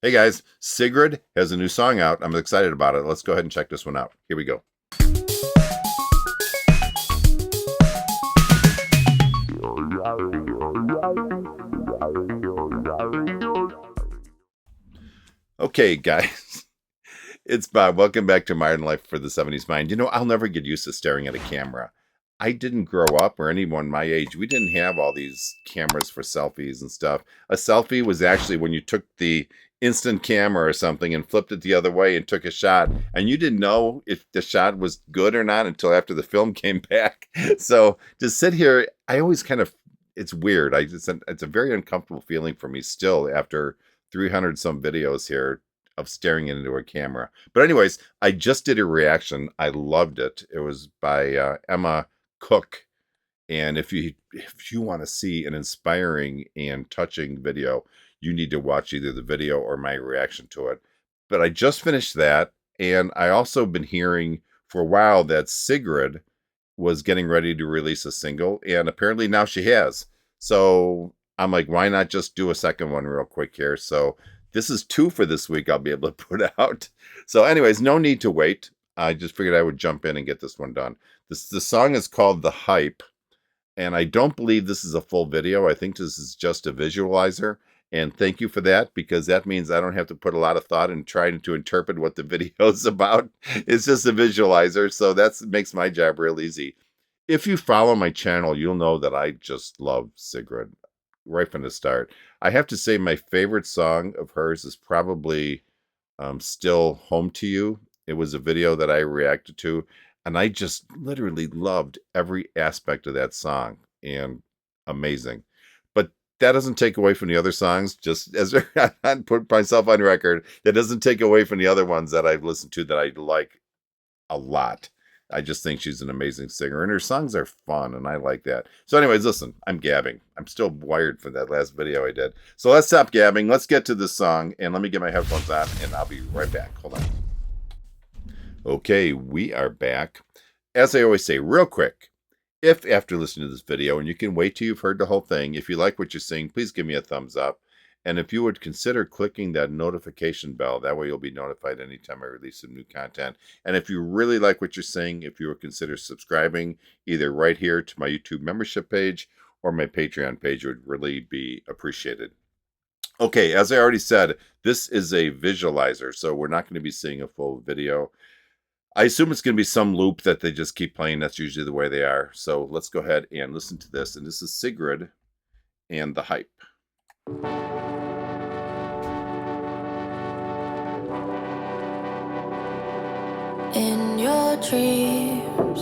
Hey guys, Sigrid has a new song out. I'm excited about it. Let's go ahead and check this one out. Here we go. Okay, guys, it's Bob. Welcome back to Modern Life for the 70s Mind. I'll never get used to staring at a camera. I didn't grow up, or anyone my age, we didn't have all these cameras for selfies and stuff. A selfie was actually when you took the instant camera or something and flipped it the other way and took a shot, and you didn't know if the shot was good or not until after the film came back. So to sit here, I always it's weird. It's a very uncomfortable feeling for me still after 300 some videos here of staring into a camera. But anyways, I just did a reaction. I loved it. It was by Emma Cook. And if you want to see an inspiring and touching video, you need to watch either the video or my reaction to it. But I just finished that, and I also been hearing for a while that Sigrid was getting ready to release a single, and apparently now she has. So I'm like, why not just do a second one real quick here? So this is 2 for this week I'll be able to put out. So anyways, no need to wait. I just figured I would jump in and get this one done. The song is called The Hype, and I don't believe this is a full video. I think this is just a visualizer. And thank you for that, because that means I don't have to put a lot of thought in trying to interpret what the video is about. It's just a visualizer, so that makes my job real easy. If you follow my channel, you'll know that I just love Sigrid right from the start. I have to say my favorite song of hers is probably Still Home to You. It was a video that I reacted to, and I just literally loved every aspect of that song, and amazing. But that doesn't take away from the other songs. Just as I put myself on record, that doesn't take away from the other ones that I've listened to that I like a lot. I just think she's an amazing singer, and her songs are fun, and I like that. So anyways, listen, I'm gabbing. I'm still wired from that last video I did. So let's stop gabbing. Let's get to this song, and let me get my headphones on, and I'll be right back. Hold on. Okay, we are back. As I always say, real quick, if after listening to this video, and you can wait till you've heard the whole thing, if you like what you're seeing, please give me a thumbs up. And if you would consider clicking that notification bell, that way you'll be notified anytime I release some new content. And if you really like what you're seeing, if you would consider subscribing either right here to my YouTube membership page or my Patreon page, it would really be appreciated. Okay, as I already said, this is a visualizer, so we're not going to be seeing a full video. I assume it's going to be some loop that they just keep playing. That's usually the way they are. So let's go ahead and listen to this. And this is Sigrid and The Hype. In your dreams,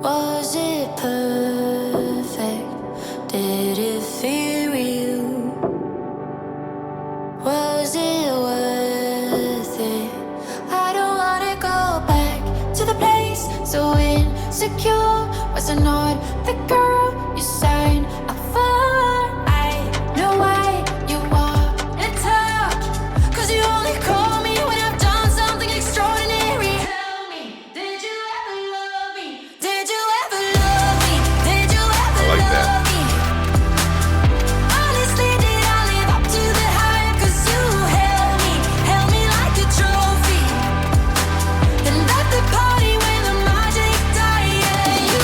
was it perfect? Did it feel real? Was it worth it? I don't wanna go back to the place so insecure. Was I not the girl you signed up for? I know why you want to talk, 'cause you only call me when I've done something extraordinary. Tell me, did you ever love me? Did you ever love me? Did you ever I like that. love me? Honestly, did I live up to the hype? 'Cause you held me like a trophy. Then left the party when the magic died. Yeah, you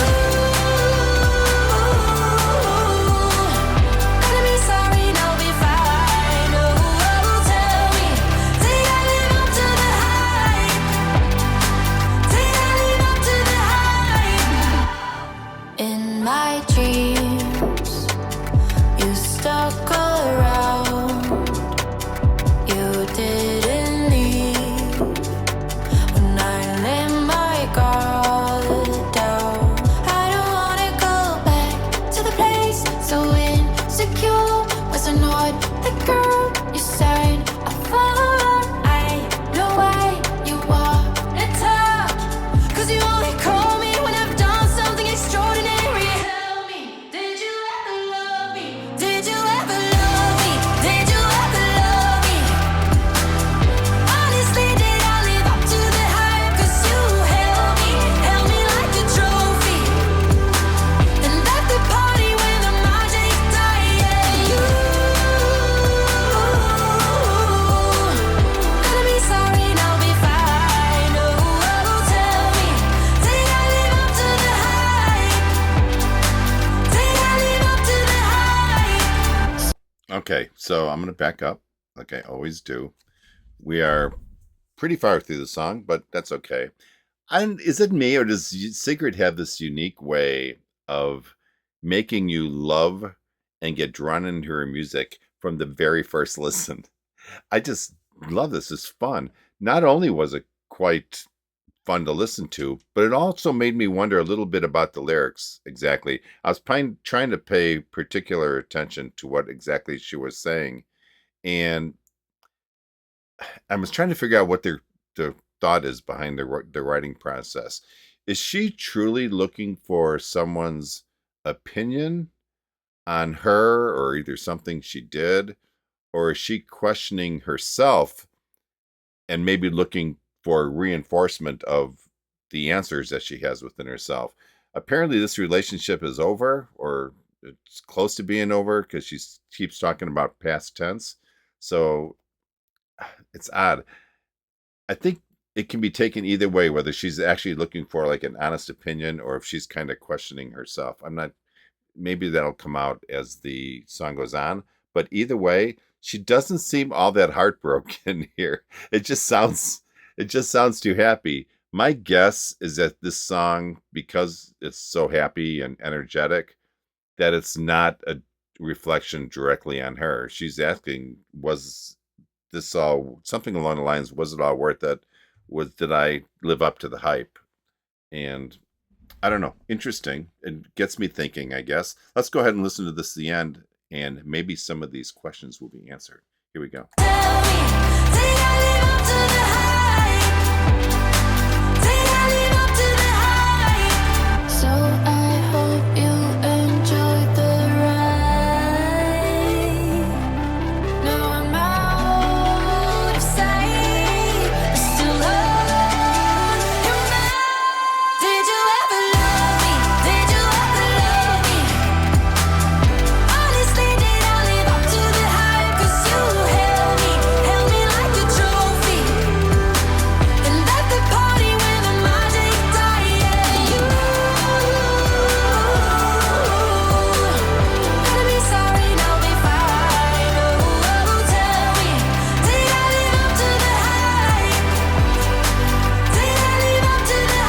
Okay, so I'm going to back up like I always do. We are pretty far through the song, but that's okay. And is it me, or does Sigrid have this unique way of making you love and get drawn into her music from the very first listen? I just love this. It's fun. Not only was it quite fun to listen to, but it also made me wonder a little bit about the lyrics exactly. I was trying to pay particular attention to what exactly she was saying, and I was trying to figure out what the thought is behind the writing process. Is she truly looking for someone's opinion on her, or either something she did, or is she questioning herself and maybe looking for reinforcement of the answers that she has within herself? Apparently, this relationship is over, or it's close to being over, because she keeps talking about past tense. So it's odd. I think it can be taken either way, whether she's actually looking for like an honest opinion or if she's kind of questioning herself. I'm not, maybe that'll come out as the song goes on, but either way, she doesn't seem all that heartbroken here. It just sounds, it just sounds too happy. My guess is that this song, because it's so happy and energetic, that it's not a reflection directly on her. She's asking, was this all something along the lines, was it all worth it? Was did I live up to the hype? And I don't know. Interesting. It gets me thinking, I guess. Let's go ahead and listen to this to the end, and maybe some of these questions will be answered. Here we go. Tell me, did I live up to the hype? Did I live up to the hype? So I hope you enjoyed the ride. Now I'm out of sight, but still on your mind. Did you ever love me? Did you ever love me? Honestly, did I live up to the hype? 'Cause you held me like a trophy, and left the party when the magic died. Yeah, you gotta be sorry, now be fine. Oh, tell me, did I live up to the hype? Did I live up to the hype?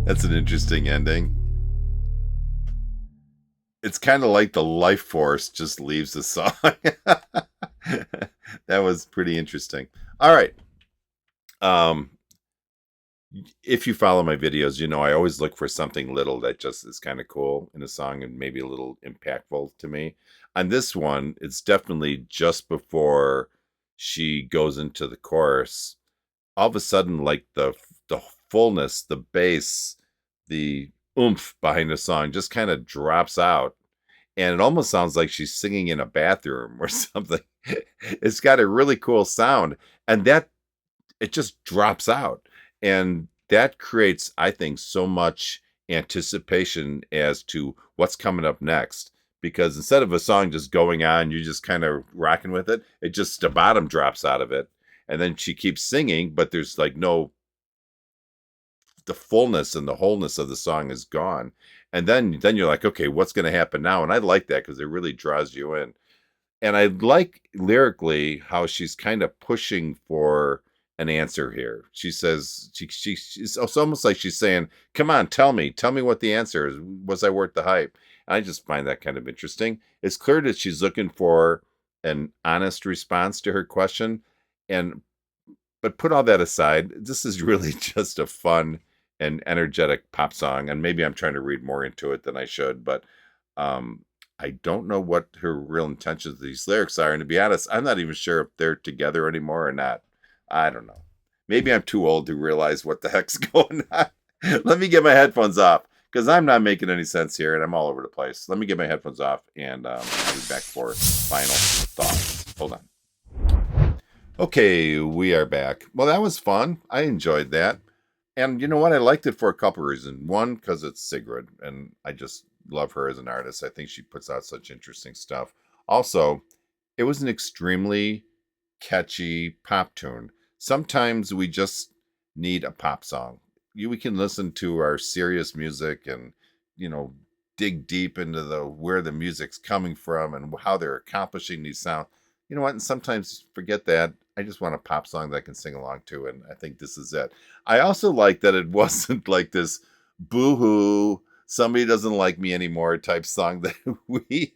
That's an interesting ending. It's kind of like the life force just leaves the song. That was pretty interesting. All right. Um, if you follow my videos, you know I always look for something little that just is kind of cool in a song and maybe a little impactful to me. On this one, it's definitely just before she goes into the chorus. All of a sudden, like the fullness, the bass, the oomph behind the song just kind of drops out, and it almost sounds like she's singing in a bathroom or something. It's got a really cool sound, and that it just drops out, and that creates, I think, so much anticipation as to what's coming up next. Because instead of a song just going on, you're just kind of rocking with it. It just the bottom drops out of it, and then she keeps singing, but there's like no, the fullness and the wholeness of the song is gone. And then you're like, okay, what's going to happen now? And I like that because it really draws you in. And I like lyrically how she's kind of pushing for an answer here. She says it's almost like she's saying, "Come on, tell me what the answer is. Was I worth the hype?" And I just find that kind of interesting. It's clear that she's looking for an honest response to her question, and but put all that aside, this is really just a fun and energetic pop song. And maybe I'm trying to read more into it than I should, but um, I don't know what her real intentions of these lyrics are. And to be honest, I'm not even sure if they're together anymore or not. I don't know. Maybe I'm too old to realize what the heck's going on. Let me get my headphones off because I'm not making any sense here and I'm all over the place. Let me get my headphones off and I'll be back for final thoughts. Hold on. Okay, we are back. Well, that was fun. I enjoyed that. And you know what? I liked it for a couple reasons. One, because it's Sigrid, and I just love her as an artist. I think she puts out such interesting stuff. Also, it was an extremely catchy pop tune. Sometimes we just need a pop song. We can listen to our serious music and, you know, dig deep into the where the music's coming from and how they're accomplishing these sounds. You know what? And sometimes forget that. I just want a pop song that I can sing along to, and I think this is it. I also like that it wasn't like this boo-hoo, somebody doesn't like me anymore type song that we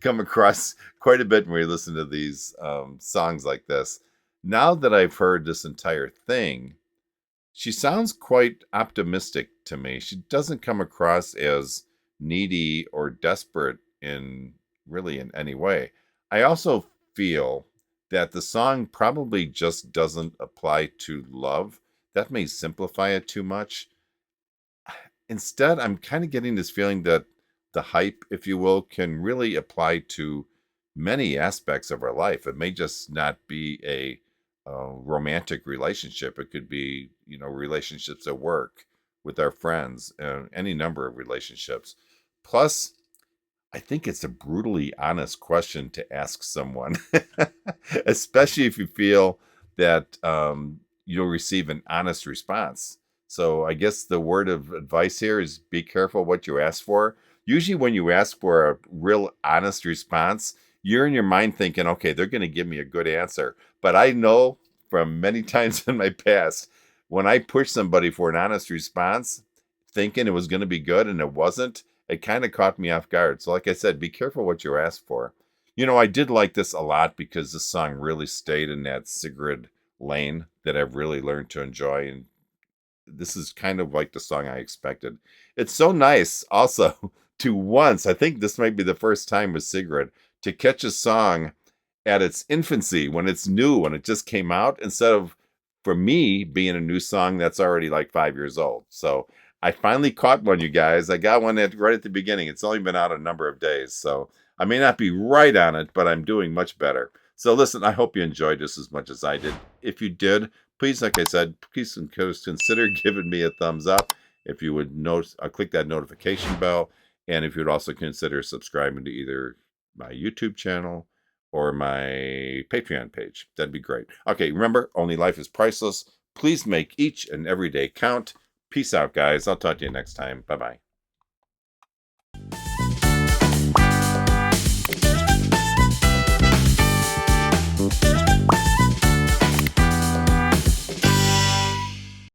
come across quite a bit when we listen to these songs like this. Now that I've heard this entire thing, she sounds quite optimistic to me. She doesn't come across as needy or desperate in really in any way. I also feel that the song probably just doesn't apply to love. That may simplify it too much. Instead, I'm kind of getting this feeling that the hype, if you will, can really apply to many aspects of our life. It may just not be a romantic relationship. It could be, you know, relationships at work with our friends, any number of relationships. Plus, I think it's a brutally honest question to ask someone, especially if you feel that you'll receive an honest response. So I guess the word of advice here is be careful what you ask for. Usually, when you ask for a real honest response, you're in your mind thinking, okay, they're going to give me a good answer. But I know from many times in my past, when I pushed somebody for an honest response, thinking it was going to be good and it wasn't, it kind of caught me off guard. So, like I said, be careful what you ask for. You know, I did like this a lot because this song really stayed in that Sigrid lane that I've really learned to enjoy. And this is kind of like the song I expected. It's so nice also to once, I think this might be the first time with Sigrid, to catch a song at its infancy when it's new, when it just came out, instead of for me being a new song that's already like 5 years old. So I finally caught one, you guys. I got one right at the beginning. It's only been out a number of days. So I may not be right on it, but I'm doing much better. So listen, I hope you enjoyed this as much as I did. If you did, please, like I said, please consider giving me a thumbs up. If you would click that notification bell, and if you would also consider subscribing to either my YouTube channel or my Patreon page, that'd be great. Okay, remember, only life is priceless. Please make each and every day count. Peace out, guys. I'll talk to you next time. Bye-bye.